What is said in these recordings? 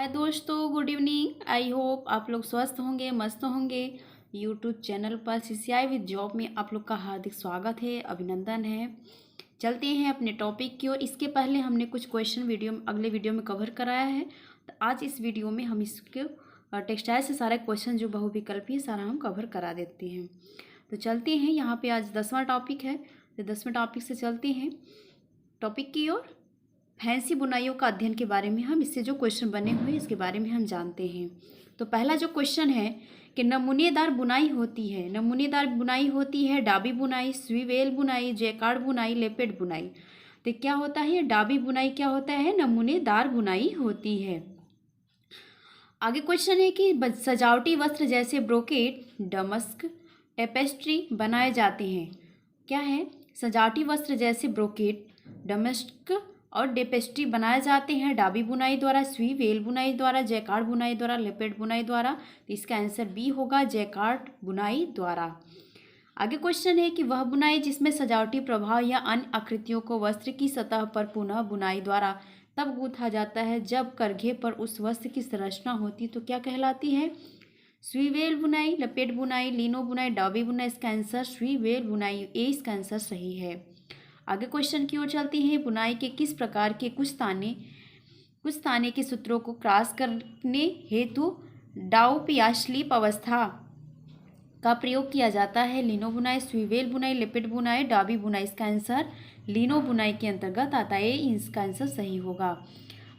हाय दोस्तों, good evening. I hope आप लोग स्वस्थ होंगे, मस्त होंगे। यूट्यूब चैनल पर सीसीआई विद जॉब में आप लोग का हार्दिक स्वागत है, अभिनंदन है। चलते हैं अपने टॉपिक की ओर। इसके पहले हमने कुछ क्वेश्चन अगले वीडियो में कवर कराया है। तो आज इस वीडियो में हम इसके टेक्सटाइल से सारे क्वेश्चन जो बहुविकल्पी है सारा हम कवर करा देते हैं। तो चलते हैं, यहाँ पे आज 10वां टॉपिक है। तो 10वें टॉपिक से चलते हैं टॉपिक की ओर। फैंसी बुनाइयों का अध्ययन के बारे में हम इससे जो क्वेश्चन बने हुए इसके बारे में हम जानते हैं। तो पहला जो क्वेश्चन है कि नमूनेदार बुनाई होती है डाबी बुनाई, स्वीवेल बुनाई, जैकार्ड बुनाई, लेपेट बुनाई। तो क्या होता है डाबी बुनाई, क्या होता है नमूनेदार बुनाई होती है। आगे क्वेश्चन है कि सजावटी वस्त्र जैसे ब्रोकेट, डमस्क, टेपेस्ट्री बनाए जाते हैं। क्या है सजावटी वस्त्र जैसे ब्रोकेट, डमस्क और डेपेस्ट्री बनाए जाते हैं डाबी बुनाई द्वारा, स्वीवेल बुनाई द्वारा, जैकार्ड बुनाई द्वारा, लेपेट बुनाई द्वारा। तो इसका आंसर बी होगा, जैकार्ड बुनाई द्वारा। आगे क्वेश्चन है कि वह बुनाई जिसमें सजावटी प्रभाव या अन्य आकृतियों को वस्त्र की सतह पर पुनः बुनाई द्वारा तब गूंथा जाता है जब करघे पर उस वस्त्र की संरचना होती तो क्या कहलाती है। स्वीवेल बुनाई, लपेट बुनाई, लीनो बुनाई, डाबी बुनाई। इसका आंसर स्वीवेल बुनाई, ए इसका आंसर सही है। आगे क्वेश्चन की ओर चलती है। बुनाई के किस प्रकार के कुछ ताने के सूत्रों को क्रॉस करने हेतु डाउप या स्लीप अवस्था का प्रयोग किया जाता है। लीनो बुनाई, स्वीवेल बुनाई, लेपेट बुनाई, डाबी बुनाई। इसका आंसर लीनो बुनाई के अंतर्गत आता है, इसका आंसर सही होगा।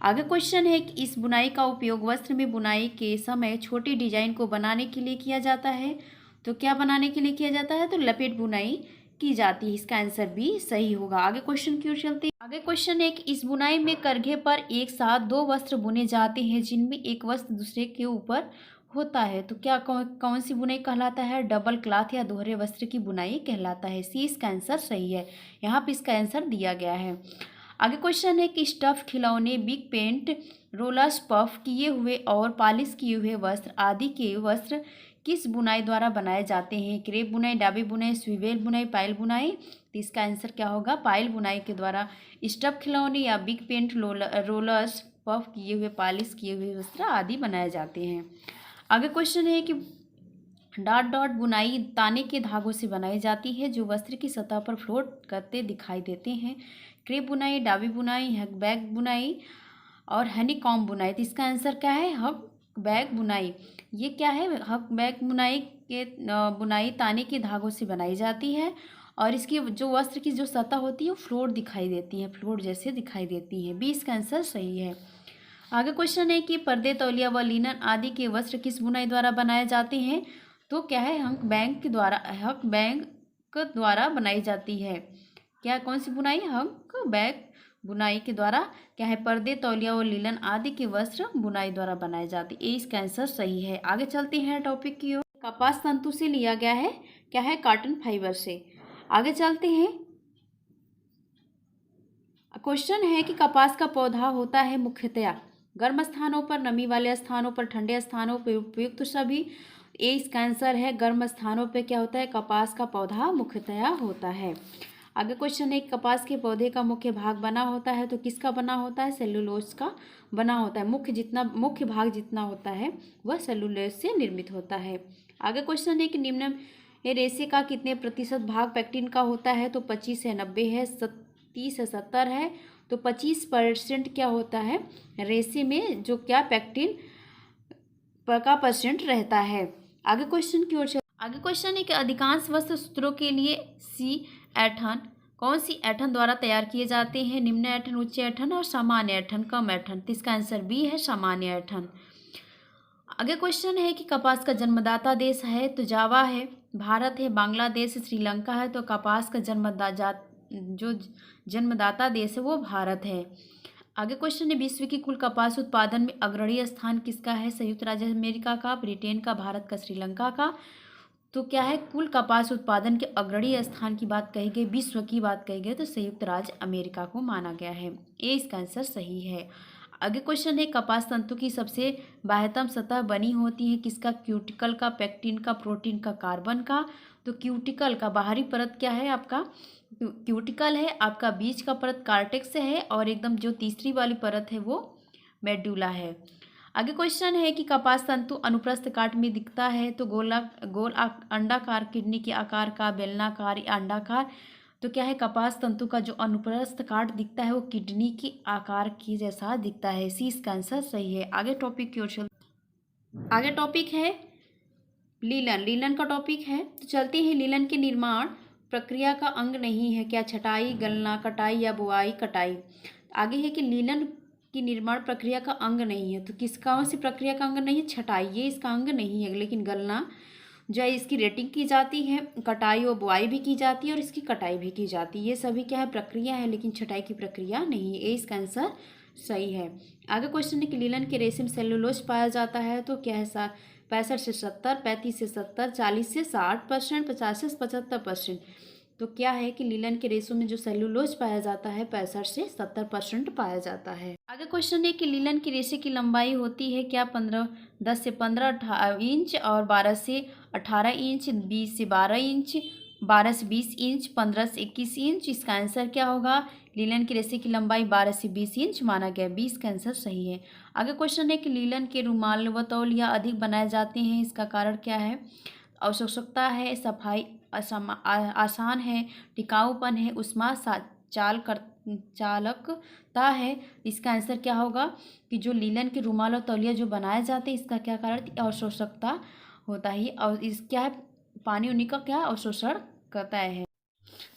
आगे क्वेश्चन है कि इस बुनाई का उपयोग वस्त्र में बुनाई के समय छोटी डिजाइन को बनाने के लिए किया जाता है। तो क्या बनाने के लिए किया जाता है, तो लपेट बुनाई की जाती है। इसका आंसर भी सही होगा। आगे क्वेश्चन की ओर चलते हैं। आगे क्वेश्चन है कि इस बुनाई में करघे पर एक साथ दो वस्त्र बुने जाते हैं जिनमें एक वस्त्र दूसरे के ऊपर होता है। तो क्या कौन सी बुनाई कहलाता है, डबल क्लॉथ या दोहरे वस्त्र की बुनाई कहलाता है। सी इसका आंसर सही है, यहाँ पे इसका आंसर दिया गया है। आगे क्वेश्चन है कि स्टफ, खिलौने, बिग पेंट, रोलर्स, पफ किए हुए और पॉलिश किए हुए वस्त्र आदि के वस्त्र किस बुनाई द्वारा बनाए जाते हैं। क्रेप बुनाई, डाबी बुनाई, स्वीवेल बुनाई, पायल बुनाई। तो इसका आंसर क्या होगा, पायल बुनाई के द्वारा स्टफ, खिलौने या बिग पेंट, रोलर्स, पफ किए हुए, पॉलिश किए हुए वस्त्र आदि बनाए जाते हैं। आगे क्वेश्चन है कि डॉट डॉट बुनाई ताने के धागों से बनाई जाती है जो वस्त्र की सतह पर फ्लोट करते दिखाई देते हैं। क्रेप बुनाई, डाबी बुनाई, हक बैग बुनाई और हनीकॉम्ब बुनाई। तो इसका आंसर क्या है, हक बैग बुनाई। ये क्या है, हक बैग बुनाई के बुनाई ताने के धागों से बनाई जाती है और इसकी जो वस्त्र की जो सतह होती है वो फ्लोट दिखाई देती है, फ्लोट जैसे दिखाई देती है। बी इसका आंसर सही है। आगे क्वेश्चन है कि पर्दे, तौलिया व लिनन आदि के वस्त्र किस बुनाई द्वारा बनाए जाते हैं। तो क्या है, हक बैग द्वारा बनाई जाती है। क्या कौन सी बुनाई, हक बैग बुनाई के द्वारा क्या है, पर्दे, तौलिया और लीलन आदि के वस्त्र बुनाई द्वारा बनाए जाते हैं। इसका आंसर सही है। आगे चलते हैं टॉपिक की ओर। कपास तंतु से लिया गया है, क्या है, कॉटन फाइबर से। आगे चलते हैं। क्वेश्चन है कि कपास का पौधा होता है मुख्यतया गर्म स्थानों पर, नमी वाले स्थानों पर, ठंडे स्थानों पर, उपयुक्त तो सभी। ए इसका आंसर है, गर्म स्थानों पर क्या होता है, कपास का पौधा मुख्यतया होता है। आगे क्वेश्चन है, कपास के पौधे का मुख्य भाग बना होता है। तो किसका बना होता है, सेलुलोज का बना होता है। मुख्य भाग जितना होता है वह सेलुलोज से निर्मित होता है। आगे क्वेश्चन है कि निम्न में रेशे का कितने प्रतिशत भाग पेक्टिन का होता है। तो 25 है, 90 है, 30 है, 70 है। तो 25% क्या होता है, रेशे में जो क्या पेक्टिन का परसेंट रहता है। आगे क्वेश्चन की ओर आगे क्वेश्चन है कि अधिकांश वस्त्र सूत्रों के लिए सी ऐठन कौन सी ऐठन द्वारा तैयार किए जाते हैं। निम्न ऐठन, उच्च ऐठन और सामान्य ऐठन, कम ऐठन। तो इसका आंसर बी है, सामान्य ऐठन। आगे क्वेश्चन है कि कपास का जन्मदाता देश है। तो जावा है, भारत है, बांग्लादेश, श्रीलंका है। तो कपास का जन्मदाता देश है वो भारत है। आगे क्वेश्चन है, विश्व की कुल कपास उत्पादन में अग्रणी स्थान किसका है। संयुक्त राज्य अमेरिका का, ब्रिटेन का, भारत का, श्रीलंका का। तो क्या है, कुल कपास उत्पादन के अग्रणी स्थान की बात कही गई, विश्व की बात कही गई तो संयुक्त राज्य अमेरिका को माना गया है। ए इसका आंसर सही है। आगे क्वेश्चन है, कपास तंतु की सबसे बाह्यतम सतह बनी होती है किसका, क्यूटिकल का, पेक्टिन का, प्रोटीन का, कार्बन का। तो क्यूटिकल का बाहरी परत क्या है आपका, क्यूटिकल है। आपका बीच का परत कार्टेक्स है और एकदम जो तीसरी वाली परत है वो मेडुला है। आगे क्वेश्चन है कि कपास तंतु अनुप्रस्थ काट में दिखता है तो अंडाकार, किडनी के आकार का, बेलनाकार या अंडाकार। तो क्या है, कपास तंतु का जो अनुप्रस्थ काट दिखता है वो किडनी के आकार के जैसा दिखता है। सी इसका आंसर सही है। आगे टॉपिक की ओर आगे टॉपिक है लीलन। लीलन का टॉपिक है, तो चलते हैं। लीलन के निर्माण प्रक्रिया का अंग नहीं है। क्या, छटाई, गलना, कटाई या बुआई, कटाई। आगे है कि लीलन की निर्माण प्रक्रिया का अंग नहीं है। तो कौन सी प्रक्रिया का अंग नहीं है? छटाई, ये इसका अंग नहीं है। लेकिन गलना जो है इसकी रेटिंग की जाती है, कटाई और बुआई भी की जाती है और इसकी कटाई भी की जाती है। ये सभी क्या है, प्रक्रिया है, लेकिन छटाई की प्रक्रिया नहीं है। ये इसका आंसर सही है। आगे क्वेश्चन है कि लीलन के रेशे में सेलुलोज पाया जाता है। तो क्या है, 65 से 70, 35 से 70, 40 से 60%, 50 से 75%। तो क्या है कि लीलन के रेशों में जो सेलुलोज पाया जाता है 65 से 70% पाया जाता है। आगे क्वेश्चन है कि लीलन की रेशे की लंबाई होती है क्या, 10 से 15 इंच और 12 से 18 इंच, 20 से 12 इंच, 12 से 20 इंच, 15 से 21 इंच। इसका आंसर क्या होगा? लीलन की रेशे की लंबाई 12 से 20 इंच माना गया। 20 का आंसर सही है। आगे क्वेश्चन है कि लीलन के रुमाल व तौलिया अधिक बनाए जाते हैं, इसका कारण क्या है? आवश्यकता है, सफाई आसान है, टिकाऊपन है, उष्मा चालकता है। इसका आंसर क्या होगा कि जो लीलन के रुमाल और तौलिया जो बनाए जाते हैं इसका क्या कारण? अवशोषकता होता है। और इस क्या है, पानी उन्हीं का क्या अवशोषण करता है।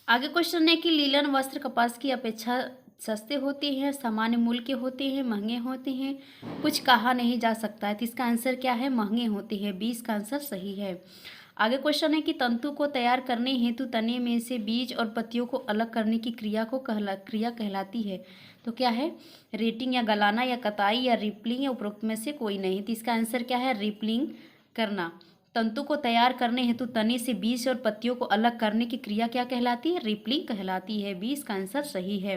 आगे क्वेश्चन है कि लीलन वस्त्र कपास की अपेक्षा सस्ते होते हैं, सामान्य मूल्य के होते हैं, महंगे होते हैं, कुछ कहा नहीं जा सकता है। तो इसका आंसर क्या है? महंगे होते हैं। 20 का आंसर सही है। आगे क्वेश्चन है कि तंतु को तैयार करने हेतु तने में से बीज और पत्तियों को अलग करने की क्रिया कहलाती है। तो क्या है? रेटिंग या गलाना या कताई या रिपलिंग या उपरोक्त में से कोई नहीं। तो इसका आंसर क्या है? रिपलिंग करना। तंतु को तैयार करने हेतु तने से बीज और पत्तियों को अलग करने की क्रिया क्या कहलाती है? रिपलिंग कहलाती है। 20 का आंसर सही है।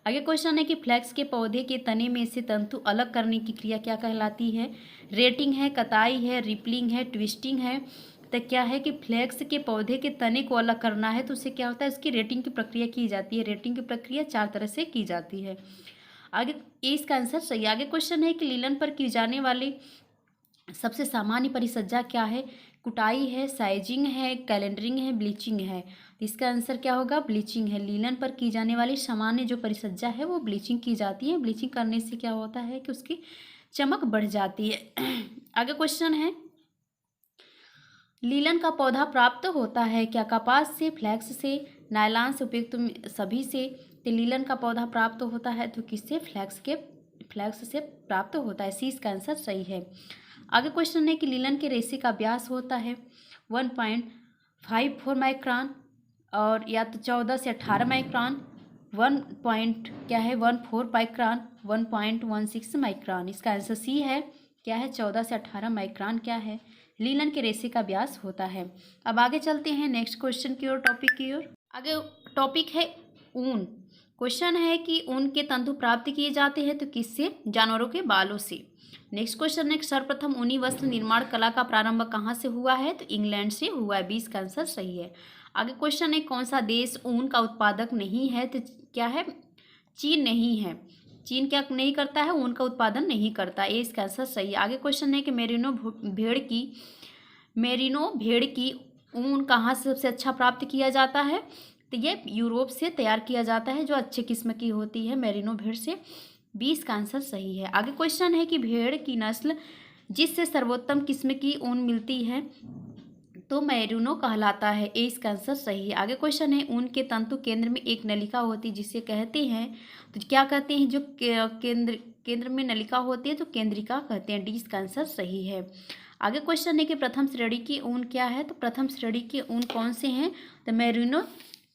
आगे क्वेश्चन है कि फ्लैक्स के पौधे के तने में से तंतु अलग करने की क्रिया क्या कहलाती है? रेटिंग है, कताई है, रिपलिंग है, ट्विस्टिंग है। तो क्या है कि फ्लैक्स के पौधे के तने को अलग करना है तो उससे क्या होता है? उसकी रेटिंग की प्रक्रिया की जाती है। रेटिंग की प्रक्रिया 4 तरह से की जाती है। आगे इसका आंसर सही। आगे क्वेश्चन है कि लीलन पर की जाने वाली सबसे सामान्य परिसज्जा क्या है? कुटाई है, साइजिंग है, कैलेंडरिंग है, ब्लीचिंग है। इसका आंसर क्या होगा? ब्लीचिंग है। लीलन पर की जाने वाली सामान्य जो परिसज्जा है वो ब्लीचिंग की जाती है। ब्लीचिंग करने से क्या होता है कि उसकी चमक बढ़ जाती है। आगे क्वेश्चन है, लीलन का पौधा प्राप्त होता है क्या? कपास से, फ्लैक्स से, नायलॉन से, उपयुक्त सभी से। तो लीलन का पौधा प्राप्त होता है तो किससे? फ्लैक्स से प्राप्त होता है। सी इसका आंसर सही है। आगे क्वेश्चन है कि लीलन के रेशे का व्यास होता है 1.54 माइक्रोन और या तो 14 से 18 माइक्रोन, 14 माइक्रोन, 1.16 माइक्रोन। इसका आंसर सी है। क्या है? 14 से 18 माइक्रोन क्या है? लीलन के रेशे का व्यास होता है। अब आगे चलते हैं नेक्स्ट क्वेश्चन की ओर, टॉपिक की ओर। आगे टॉपिक है ऊन। क्वेश्चन है कि ऊन के तंतु प्राप्त किए जाते हैं तो किससे? जानवरों के बालों से। नेक्स्ट क्वेश्चन है, सर्वप्रथम ऊनी वस्त्र निर्माण कला का प्रारंभ कहाँ से हुआ है? तो इंग्लैंड से हुआ है। 20 का आंसर सही है। आगे क्वेश्चन है, कौन सा देश ऊन का उत्पादक नहीं है? तो क्या है? चीन नहीं है। चीन क्या नहीं करता है? ऊन का उत्पादन नहीं करता। ये इसका आंसर सही है। आगे क्वेश्चन है कि मेरिनो भेड़ की ऊन कहाँ से सबसे अच्छा प्राप्त किया जाता है? तो ये यूरोप से तैयार किया जाता है, जो अच्छे किस्म की होती है मेरिनो भेड़ से। 20 का आंसर सही है। आगे क्वेश्चन है कि भेड़ की नस्ल जिससे सर्वोत्तम किस्म की ऊन मिलती है तो मेरिनो कहलाता है। ए इसका आंसर सही है। आगे क्वेश्चन है, ऊन के तंतु केंद्र में एक नलिका होती है जिसे कहते हैं, तो क्या कहते हैं? जो केंद्र में नलिका होती है तो केंद्रिका कहते हैं। डी इसका आंसर सही है। आगे क्वेश्चन है कि प्रथम श्रेणी की ऊन क्या है? तो प्रथम श्रेणी की ऊन कौन से हैं? तो मेरिनो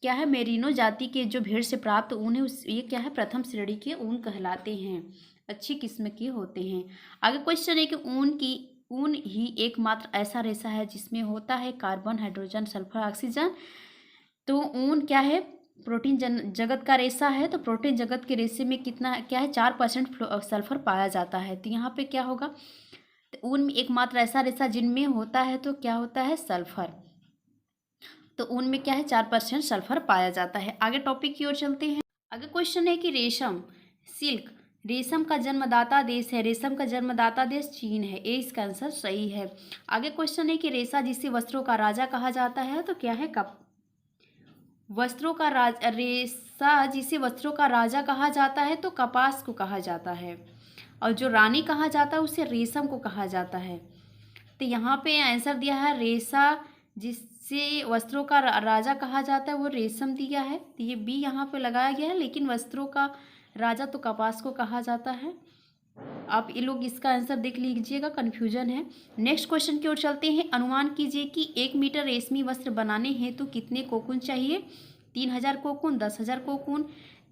क्या है? मेरिनो जाति के जो भेड़ से प्राप्त ऊन है ये क्या है? प्रथम श्रेणी के ऊन कहलाते हैं, अच्छी किस्म के होते हैं। आगे क्वेश्चन है कि ऊन ही एकमात्र ऐसा रेशा है जिसमें होता है कार्बन, हाइड्रोजन, सल्फर, ऑक्सीजन। तो ऊन क्या है? प्रोटीन जगत का रेशा है। तो प्रोटीन जगत के रेशे में कितना क्या है? 4% सल्फर पाया जाता है। तो यहाँ पे क्या होगा? तो ऊन में एकमात्र ऐसा रेशा जिनमें होता है तो क्या होता है? सल्फर। तो ऊन में क्या है? 4% सल्फर पाया जाता है। आगे टॉपिक की ओर चलते हैं। आगे क्वेश्चन है कि रेशम, सिल्क रेशम का जन्मदाता देश है, रेशम का जन्मदाता देश चीन है। ए इसका आंसर सही है। आगे क्वेश्चन है कि रेशा जिसे वस्त्रों का राजा कहा जाता है तो क्या है? रेशा जिसे वस्त्रों का राजा कहा जाता है तो कपास को कहा जाता है, और जो रानी कहा जाता है उसे रेशम को कहा जाता है। तो यहाँ पे आंसर दिया है रेशा जिससे वस्त्रों का राजा कहा जाता है वो रेशम दिया है, तो ये बी यहाँ पे लगाया गया है, लेकिन वस्त्रों का राजा तो कपास को कहा जाता है। आप ये लोग इसका आंसर देख लीजिएगा, कन्फ्यूजन है। नेक्स्ट क्वेश्चन की ओर चलते हैं। अनुमान कीजिए कि 1 मीटर रेशमी वस्त्र बनाने हेतु तो कितने कोकून चाहिए? 3000 कोकून, 10,000 कोकून,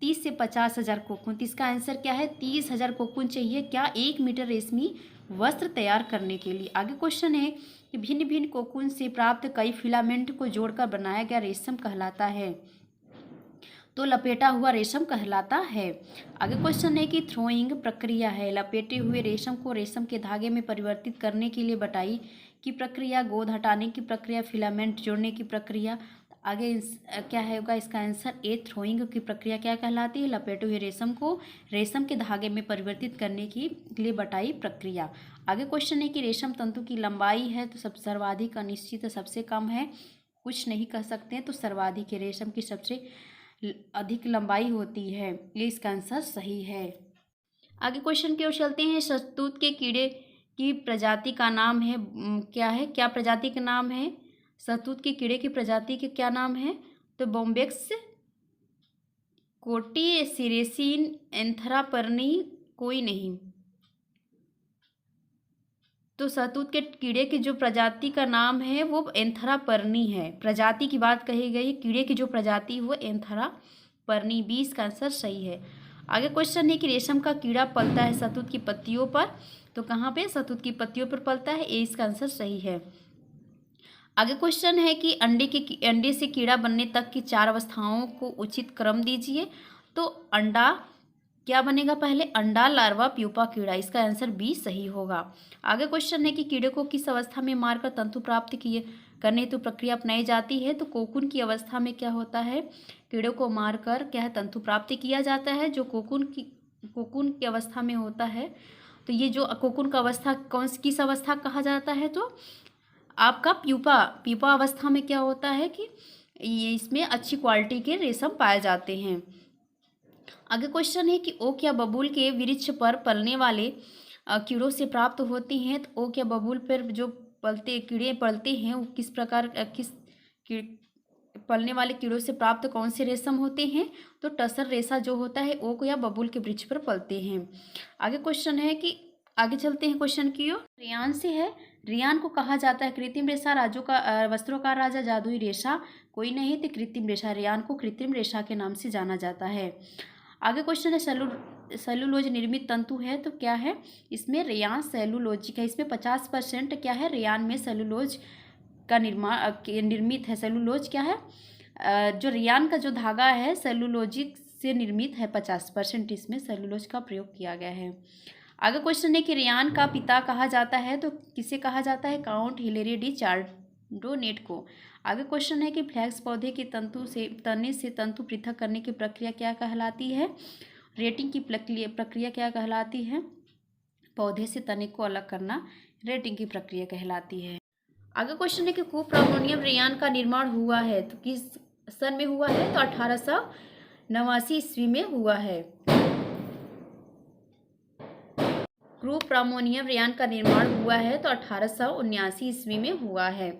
30 से 50,000 कोकून। तो इसका आंसर क्या है? 30,000 कोकून चाहिए क्या 1 मीटर रेशमी वस्त्र तैयार करने के लिए। आगे क्वेश्चन है कि भिन्न भिन्न कोकून से प्राप्त कई फिलामेंट को जोड़कर बनाया गया रेशम कहलाता है तो लपेटा हुआ रेशम कहलाता है। आगे क्वेश्चन है कि थ्रोइंग प्रक्रिया है। लपेटे हुए रेशम को रेशम के धागे में परिवर्तित करने के लिए बटाई की प्रक्रिया, गोंद हटाने की प्रक्रिया, फिलामेंट जोड़ने की प्रक्रिया। आगे क्या होगा इसका आंसर? ए थ्रोइंग की प्रक्रिया क्या कहलाती है? लपेटे हुए रेशम को रेशम के धागे में परिवर्तित करने के लिए बटाई प्रक्रिया। आगे क्वेश्चन है कि रेशम तंतु की लंबाई है तो सब सर्वाधिक, अनिश्चित, सबसे कम है, कुछ नहीं कह सकते हैं, तो सर्वाधिक है। रेशम की सबसे अधिक लंबाई होती है, ये इसका आंसर सही है। आगे क्वेश्चन की ओर चलते हैं। शहतूत के कीड़े की प्रजाति का नाम है क्या है? क्या प्रजाति का नाम है? शहतूत के कीड़े की प्रजाति के क्या नाम है? तो बॉम्बेक्स कोटी, सिरेसिन, एंथरापर्नी, कोई नहीं। तो शहतूत के कीड़े की जो प्रजाति का नाम है वो एंथरापर्नी है। प्रजाति की बात कही गई, कीड़े की जो प्रजाति वो एंथरापर्नी, बी इसका आंसर सही है। आगे क्वेश्चन है कि रेशम का कीड़ा पलता है शहतूत की पत्तियों पर, तो कहाँ पे? शहतूत की पत्तियों पर पलता है, ए इसका आंसर सही है। आगे क्वेश्चन है कि अंडे से कीड़ा बनने तक की 4 अवस्थाओं को उचित क्रम दीजिए। तो अंडा क्या बनेगा पहले? अंडा, लार्वा, प्यूपा, कीड़ा। इसका आंसर बी सही होगा। आगे क्वेश्चन है कि कीड़े को किस अवस्था में मारकर तंतु प्राप्त किए करने हेतु प्रक्रिया अपनाई जाती है? तो कोकून की अवस्था में क्या होता है? कीड़े को मारकर क्या है तंतु प्राप्त किया जाता है, जो कोकून की अवस्था में होता है। तो ये जो कोकून का अवस्था किस अवस्था कहा जाता है? तो आपका प्यूपा अवस्था में क्या होता है कि ये इसमें अच्छी क्वालिटी के रेशम पाए जाते हैं। आगे क्वेश्चन है कि ओक या बबूल के वृक्ष पर पलने वाले कीड़ों से प्राप्त होती हैं। तो ओक या बबूल पर जो कीड़े पलते हैं वो किस प्रकार पलने वाले कीड़ों से प्राप्त कौन से रेशम होते हैं? तो टसर रेशा जो होता है ओक या बबूल के वृक्ष पर पलते हैं। आगे क्वेश्चन है कि आगे चलते हैं क्वेश्चन की ओर। रेयान से है। रेयान को कहा जाता है कृत्रिम रेशा, वस्त्रों का राजा, जादुई रेशा, कोई नहीं तो कृत्रिम रेशा। रेयान को कृत्रिम रेशा के नाम से जाना जाता है। आगे क्वेश्चन है सेलुलोज निर्मित तंतु है, तो क्या है इसमें? रेयान सेलुलोजिक है। इसमें 50% क्या है? रेयान में सेलुलोज का निर्मित है। सेलुलोज क्या है? जो रेयान का जो धागा है सेलुलोजिक से निर्मित है। 50% इसमें सेलुलोज का प्रयोग किया गया है। आगे क्वेश्चन है कि रेयान का पिता कहा जाता है, तो किसे कहा जाता है? काउंट हिलेरी डी चार्डोनेट को। आगे क्वेश्चन है कि फ्लैक्स पौधे के तने से तंतु पृथक करने की प्रक्रिया क्या कहलाती है? रेटिंग की प्रक्रिया क्या कहलाती है? पौधे से तने को अलग करना रेटिंग की प्रक्रिया कहलाती है। आगे क्वेश्चन है कि कूप्रामोनियम रेयान का निर्माण हुआ है, तो किस सन में हुआ है? तो 1889 ईस्वी में हुआ है। कूप्रामोनियम रेयान का निर्माण हुआ है तो 1879 ईस्वी में हुआ है।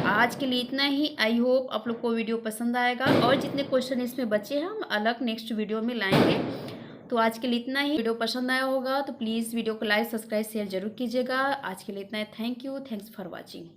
आज के लिए इतना ही। आई होप आप लोग को वीडियो पसंद आएगा, और जितने क्वेश्चन इसमें बचे हैं हम अलग नेक्स्ट वीडियो में लाएंगे। तो आज के लिए इतना ही। वीडियो पसंद आया होगा तो प्लीज़ वीडियो को लाइक, सब्सक्राइब, शेयर जरूर कीजिएगा। आज के लिए इतना ही। Thank you, thanks for watching.